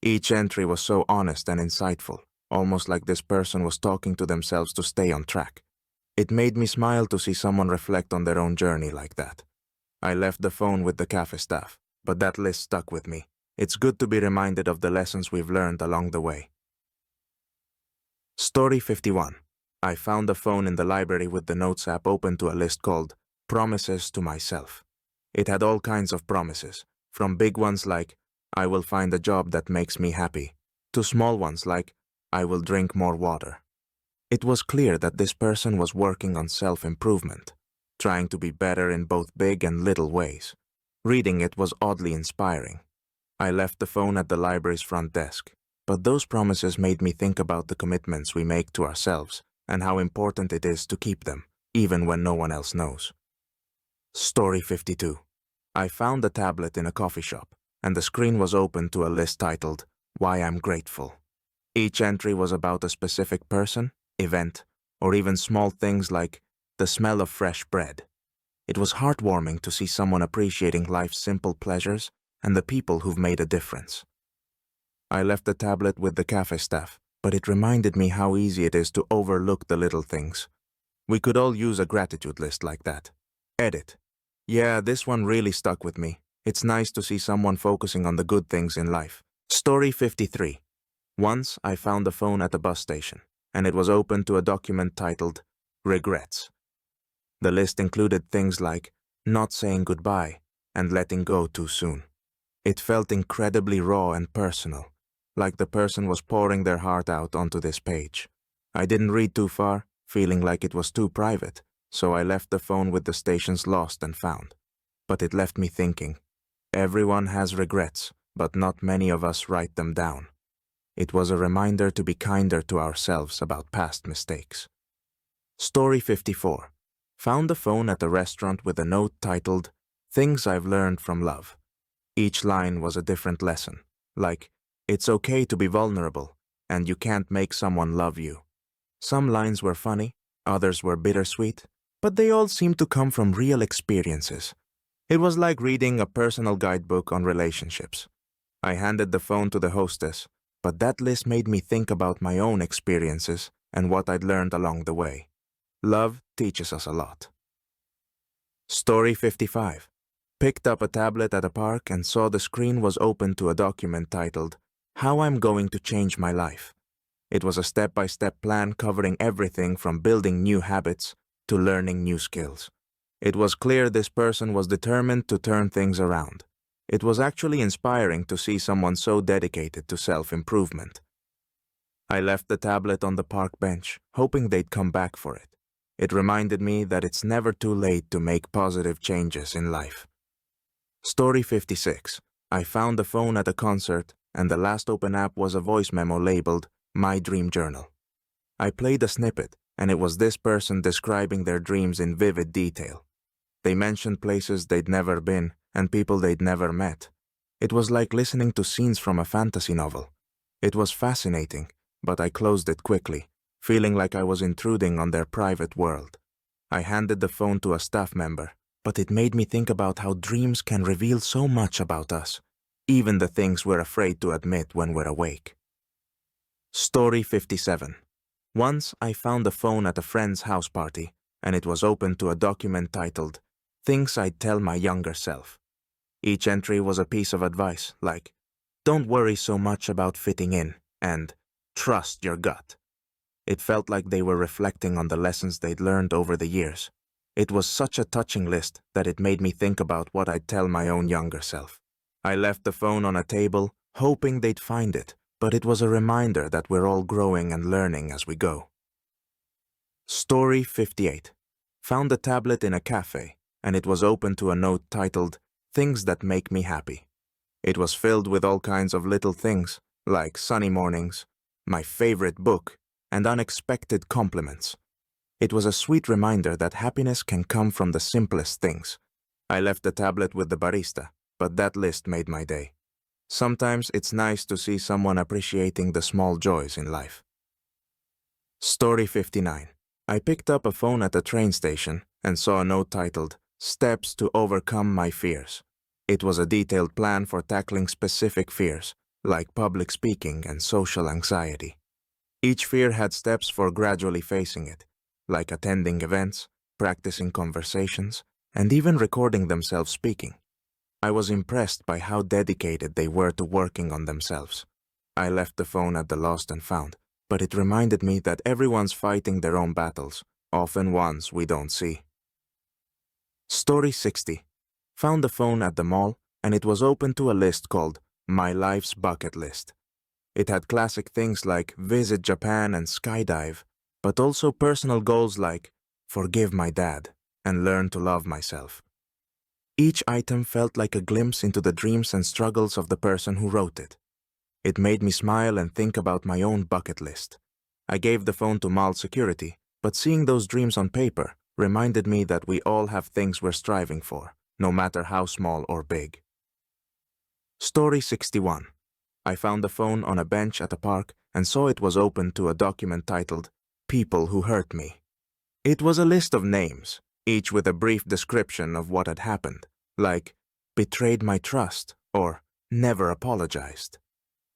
Speaker 1: Each entry was so honest and insightful, almost like this person was talking to themselves to stay on track. It made me smile to see someone reflect on their own journey like that. I left the phone with the cafe staff, but that list stuck with me. It's good to be reminded of the lessons we've learned along the way. Story 51. I found a phone in the library with the Notes app open to a list called Promises to Myself. It had all kinds of promises, from big ones like, I will find a job that makes me happy, to small ones like, I will drink more water. It was clear that this person was working on self-improvement, trying to be better in both big and little ways. Reading it was oddly inspiring. I left the phone at the library's front desk, but those promises made me think about the commitments we make to ourselves and how important it is to keep them, even when no one else knows. Story 52. I found a tablet in a coffee shop, and the screen was open to a list titled, Why I'm Grateful. Each entry was about a specific person, event, or even small things like the smell of fresh bread. It was heartwarming to see someone appreciating life's simple pleasures and the people who've made a difference. I left the tablet with the cafe staff, but it reminded me how easy it is to overlook the little things. We could all use a gratitude list like that. Edit. Yeah, this one really stuck with me. It's nice to see someone focusing on the good things in life. Story 53. Once I found a phone at a bus station, and it was open to a document titled Regrets. The list included things like not saying goodbye and letting go too soon. It felt incredibly raw and personal, like the person was pouring their heart out onto this page. I didn't read too far, feeling like it was too private, so I left the phone with the station's lost and found. But it left me thinking. Everyone has regrets, but not many of us write them down. It was a reminder to be kinder to ourselves about past mistakes. Story 54. Found a phone at a restaurant with a note titled, Things I've Learned from Love. Each line was a different lesson, like, it's okay to be vulnerable, and you can't make someone love you. Some lines were funny, others were bittersweet, but they all seemed to come from real experiences. It was like reading a personal guidebook on relationships. I handed the phone to the hostess, but that list made me think about my own experiences and what I'd learned along the way. Love teaches us a lot. Story 55. Picked up a tablet at a park and saw the screen was open to a document titled, How I'm Going to Change My Life. It was a step-by-step plan covering everything from building new habits to learning new skills. It was clear this person was determined to turn things around. It was actually inspiring to see someone so dedicated to self-improvement. I left the tablet on the park bench, hoping they'd come back for it. It reminded me that it's never too late to make positive changes in life. Story 56. I found the phone at a concert, and the last open app was a voice memo labeled My Dream Journal. I played a snippet, and it was this person describing their dreams in vivid detail. They mentioned places they'd never been and people they'd never met. It was like listening to scenes from a fantasy novel. It was fascinating, but I closed it quickly, feeling like I was intruding on their private world. I handed the phone to a staff member, but it made me think about how dreams can reveal so much about us, even the things we're afraid to admit when we're awake. Story 57. Once I found a phone at a friend's house party, and it was open to a document titled, Things I'd tell my younger self. Each entry was a piece of advice, like, don't worry so much about fitting in, and trust your gut. It felt like they were reflecting on the lessons they'd learned over the years. It was such a touching list that it made me think about what I'd tell my own younger self. I left the phone on a table, hoping they'd find it, but it was a reminder that we're all growing and learning as we go. Story 58. Found the tablet in a cafe, and it was open to a note titled, Things That Make Me Happy. It was filled with all kinds of little things, like sunny mornings, my favorite book, and unexpected compliments. It was a sweet reminder that happiness can come from the simplest things. I left the tablet with the barista, but that list made my day. Sometimes it's nice to see someone appreciating the small joys in life. Story 59. I picked up a phone at a train station and saw a note titled, Steps to Overcome My Fears. It was a detailed plan for tackling specific fears, like public speaking and social anxiety. Each fear had steps for gradually facing it, like attending events, practicing conversations, and even recording themselves speaking. I was impressed by how dedicated they were to working on themselves. I left the phone at the lost and found, but it reminded me that everyone's fighting their own battles, often ones we don't see. Story 60. Found the phone at the mall, and it was open to a list called My Life's Bucket List. It had classic things like visit Japan and skydive, but also personal goals like forgive my dad and learn to love myself. Each item felt like a glimpse into the dreams and struggles of the person who wrote it. It made me smile and think about my own bucket list. I gave the phone to mall security, but seeing those dreams on paper reminded me that we all have things we're striving for, no matter how small or big. Story 61. I found the phone on a bench at a park and saw it was open to a document titled, People Who Hurt Me. It was a list of names, each with a brief description of what had happened, like, betrayed my trust, or never apologized.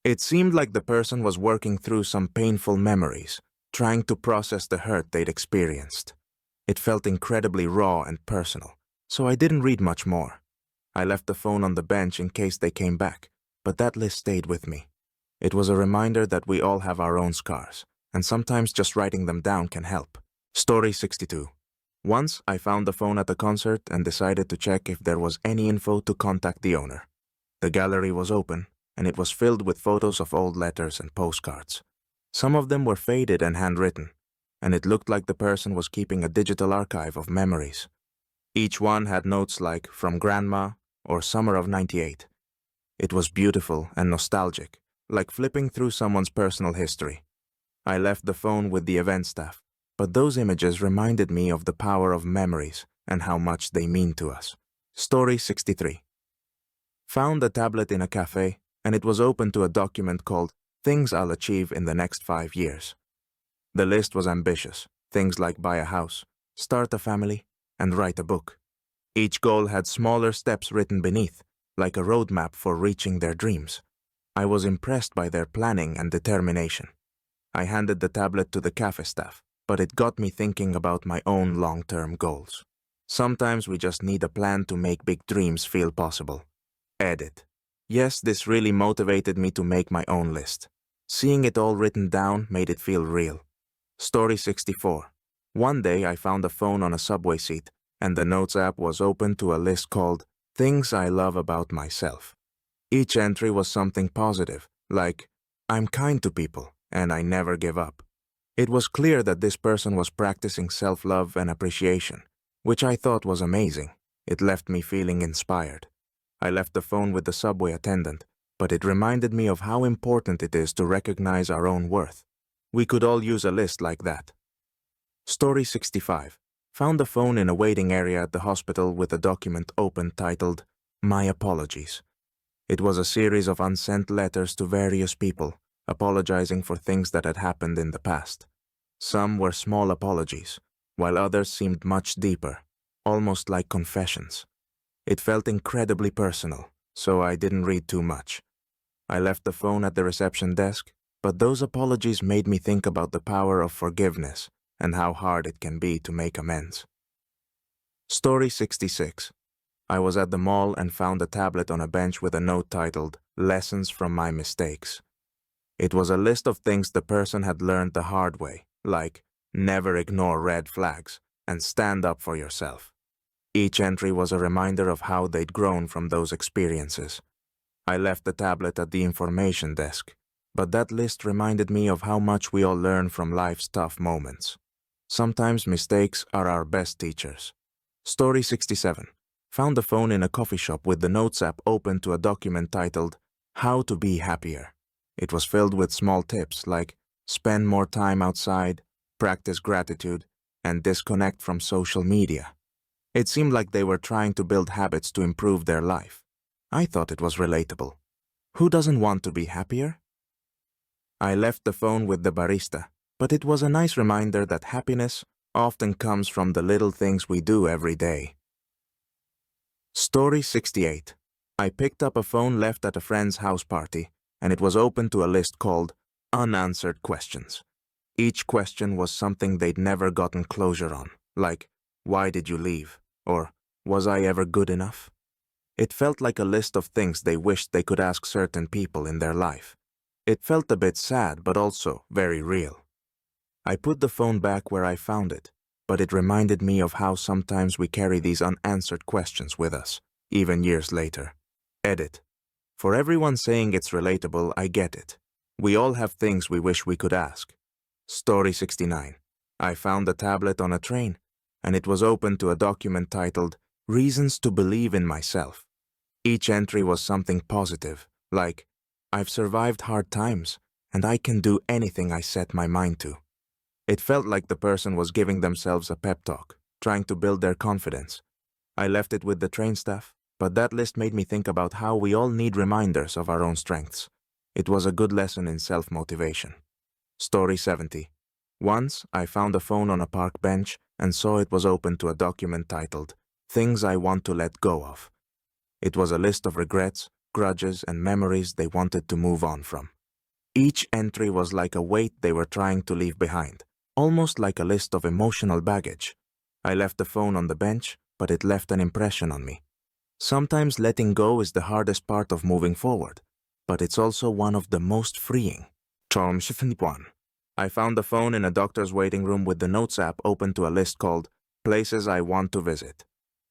Speaker 1: It seemed like the person was working through some painful memories, trying to process the hurt they'd experienced. It felt incredibly raw and personal, so I didn't read much more. I left the phone on the bench in case they came back, but that list stayed with me. It was a reminder that we all have our own scars, and sometimes just writing them down can help. Story 62. Once, I found the phone at a concert and decided to check if there was any info to contact the owner. The gallery was open, and it was filled with photos of old letters and postcards. Some of them were faded and handwritten, and it looked like the person was keeping a digital archive of memories. Each one had notes like, from Grandma, or Summer of '98. It was beautiful and nostalgic, like flipping through someone's personal history. I left the phone with the event staff, but those images reminded me of the power of memories and how much they mean to us. Story 63. Found a tablet in a cafe, and it was open to a document called Things I'll Achieve in the Next 5 Years. The list was ambitious, things like buy a house, start a family, and write a book. Each goal had smaller steps written beneath, like a roadmap for reaching their dreams. I was impressed by their planning and determination. I handed the tablet to the cafe staff, but it got me thinking about my own long-term goals. Sometimes we just need a plan to make big dreams feel possible. Edit. Yes, this really motivated me to make my own list. Seeing it all written down made it feel real. Story 64. One day I found a phone on a subway seat, and the Notes app was open to a list called Things I Love About Myself. Each entry was something positive, like, I'm kind to people, and I never give up. It was clear that this person was practicing self-love and appreciation, which I thought was amazing. It left me feeling inspired. I left the phone with the subway attendant, but it reminded me of how important it is to recognize our own worth. We could all use a list like that. Story 65. Found the phone in a waiting area at the hospital with a document open titled, My Apologies. It was a series of unsent letters to various people, apologizing for things that had happened in the past. Some were small apologies, while others seemed much deeper, almost like confessions. It felt incredibly personal, so I didn't read too much. I left the phone at the reception desk, but those apologies made me think about the power of forgiveness and how hard it can be to make amends. Story 66. I was at the mall and found a tablet on a bench with a note titled, Lessons from My Mistakes. It was a list of things the person had learned the hard way, like, never ignore red flags, and stand up for yourself. Each entry was a reminder of how they'd grown from those experiences. I left the tablet at the information desk, but that list reminded me of how much we all learn from life's tough moments. Sometimes mistakes are our best teachers. Story 67. Found the phone in a coffee shop with the Notes app open to a document titled, How to Be Happier. It was filled with small tips like spend more time outside, practice gratitude, and disconnect from social media. It seemed like they were trying to build habits to improve their life. I thought it was relatable. Who doesn't want to be happier? I left the phone with the barista, but it was a nice reminder that happiness often comes from the little things we do every day. Story 68. I picked up a phone left at a friend's house party, and it was open to a list called Unanswered Questions. Each question was something they'd never gotten closure on, like, why did you leave? Or, was I ever good enough? It felt like a list of things they wished they could ask certain people in their life. It felt a bit sad, but also very real. I put the phone back where I found it, but it reminded me of how sometimes we carry these unanswered questions with us, even years later. Edit. For everyone saying it's relatable, I get it. We all have things we wish we could ask. Story 69. I found the tablet on a train, and it was open to a document titled, Reasons to Believe in Myself. Each entry was something positive, like, I've survived hard times, and I can do anything I set my mind to. It felt like the person was giving themselves a pep talk, trying to build their confidence. I left it with the train staff, but that list made me think about how we all need reminders of our own strengths. It was a good lesson in self-motivation. Story 70. Once, I found a phone on a park bench and saw it was open to a document titled, Things I Want to Let Go Of. It was a list of regrets, grudges, and memories they wanted to move on from. Each entry was like a weight they were trying to leave behind, almost like a list of emotional baggage. I left the phone on the bench, but it left an impression on me. Sometimes letting go is the hardest part of moving forward, but it's also one of the most freeing. Charm 1. I found the phone in a doctor's waiting room with the Notes app open to a list called Places I Want to Visit.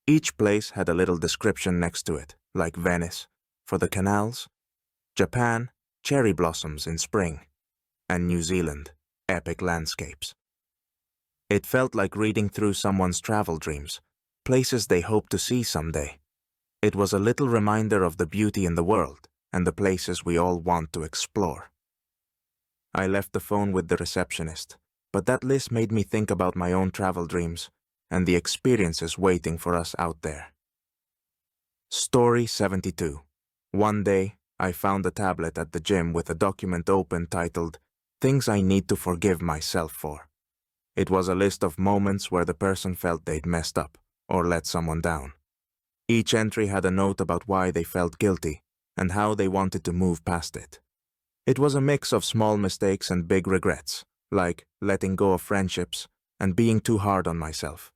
Speaker 1: Each place had a little description next to it, like Venice, for the canals, Japan, cherry blossoms in spring, and New Zealand, epic landscapes. It felt like reading through someone's travel dreams, places they hope to see someday. It was a little reminder of the beauty in the world and the places we all want to explore. I left the phone with the receptionist, but that list made me think about my own travel dreams and the experiences waiting for us out there. Story 72. One day, I found a tablet at the gym with a document open titled, Things I Need to Forgive Myself For. It was a list of moments where the person felt they'd messed up or let someone down. Each entry had a note about why they felt guilty and how they wanted to move past it. It was a mix of small mistakes and big regrets, like letting go of friendships and being too hard on myself.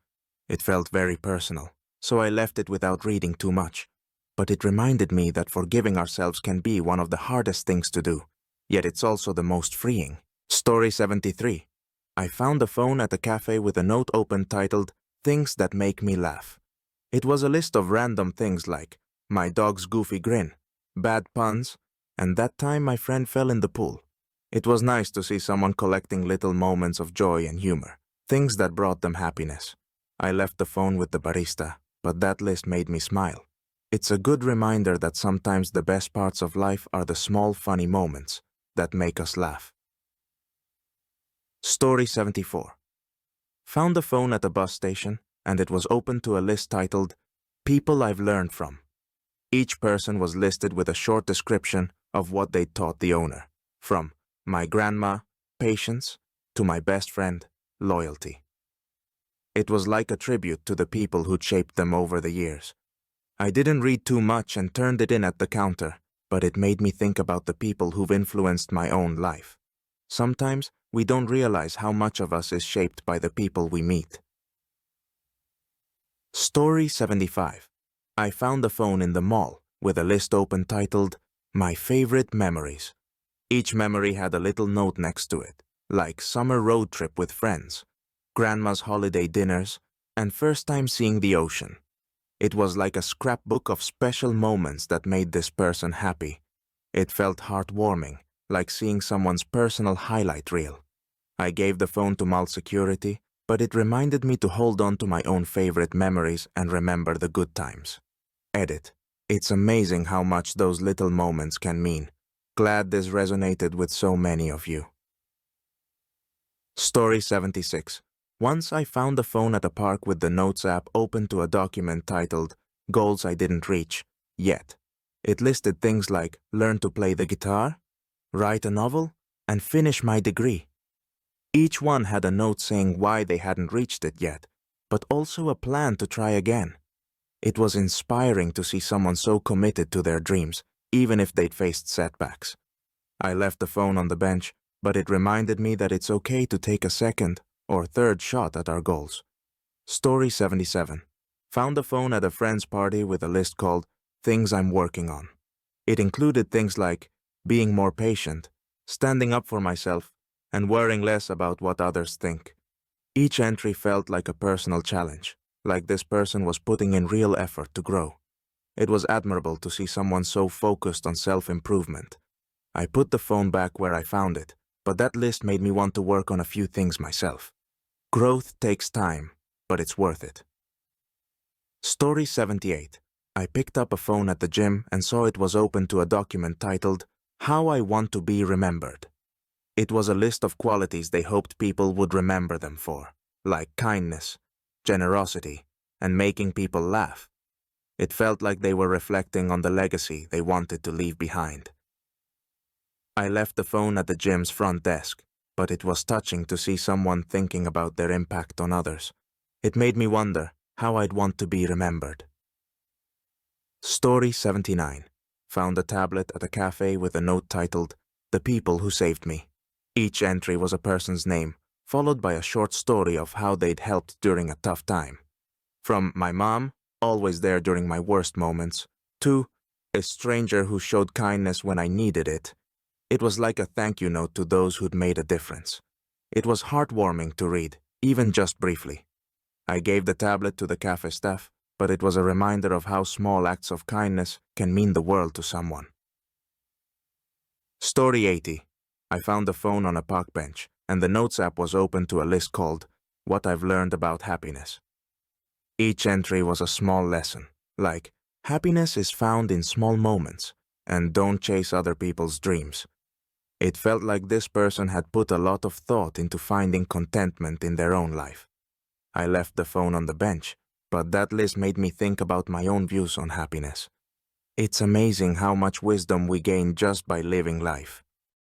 Speaker 1: It felt very personal, so I left it without reading too much. But it reminded me that forgiving ourselves can be one of the hardest things to do, yet it's also the most freeing. Story 73. I found a phone at a cafe with a note open titled, Things That Make Me Laugh. It was a list of random things like, my dog's goofy grin, bad puns, and that time my friend fell in the pool. It was nice to see someone collecting little moments of joy and humor, things that brought them happiness. I left the phone with the barista, but that list made me smile. It's a good reminder that sometimes the best parts of life are the small funny moments that make us laugh. Story 74. Found the phone at a bus station, and it was open to a list titled, People I've Learned From. Each person was listed with a short description of what they'd taught the owner, from my grandma, patience, to my best friend, loyalty. It was like a tribute to the people who'd shaped them over the years. I didn't read too much and turned it in at the counter, but it made me think about the people who've influenced my own life. Sometimes we don't realize how much of us is shaped by the people we meet. Story 75. I found a phone in the mall with a list open titled, My Favorite Memories. Each memory had a little note next to it, like summer road trip with friends, grandma's holiday dinners, and first time seeing the ocean. It was like a scrapbook of special moments that made this person happy. It felt heartwarming, like seeing someone's personal highlight reel. I gave the phone to mall security, but it reminded me to hold on to my own favorite memories and remember the good times. Edit. It's amazing how much those little moments can mean. Glad this resonated with so many of you. Story 76. Once I found a phone at a park with the Notes app open to a document titled Goals I Didn't Reach Yet. It listed things like learn to play the guitar, write a novel, and finish my degree. Each one had a note saying why they hadn't reached it yet, but also a plan to try again. It was inspiring to see someone so committed to their dreams, even if they'd faced setbacks. I left the phone on the bench, but it reminded me that it's okay to take a second or third shot at our goals. Story 77. Found a phone at a friend's party with a list called Things I'm Working On. It included things like being more patient, standing up for myself, and worrying less about what others think. Each entry felt like a personal challenge, like this person was putting in real effort to grow. It was admirable to see someone so focused on self-improvement. I put the phone back where I found it, but that list made me want to work on a few things myself. Growth takes time, but it's worth it. Story 78. I picked up a phone at the gym and saw it was open to a document titled, How I Want to Be Remembered. It was a list of qualities they hoped people would remember them for, like kindness, generosity, and making people laugh. It felt like they were reflecting on the legacy they wanted to leave behind. I left the phone at the gym's front desk, but it was touching to see someone thinking about their impact on others. It made me wonder how I'd want to be remembered. Story 79. Found a tablet at a cafe with a note titled, The People Who Saved Me. Each entry was a person's name, followed by a short story of how they'd helped during a tough time. From my mom, always there during my worst moments, to a stranger who showed kindness when I needed it. It was like a thank you note to those who'd made a difference. It was heartwarming to read, even just briefly. I gave the tablet to the cafe staff, but it was a reminder of how small acts of kindness can mean the world to someone. Story 80. I found the phone on a park bench, and the Notes app was open to a list called What I've Learned About Happiness. Each entry was a small lesson, like happiness is found in small moments, and don't chase other people's dreams. It felt like this person had put a lot of thought into finding contentment in their own life. I left the phone on the bench, but that list made me think about my own views on happiness. It's amazing how much wisdom we gain just by living life.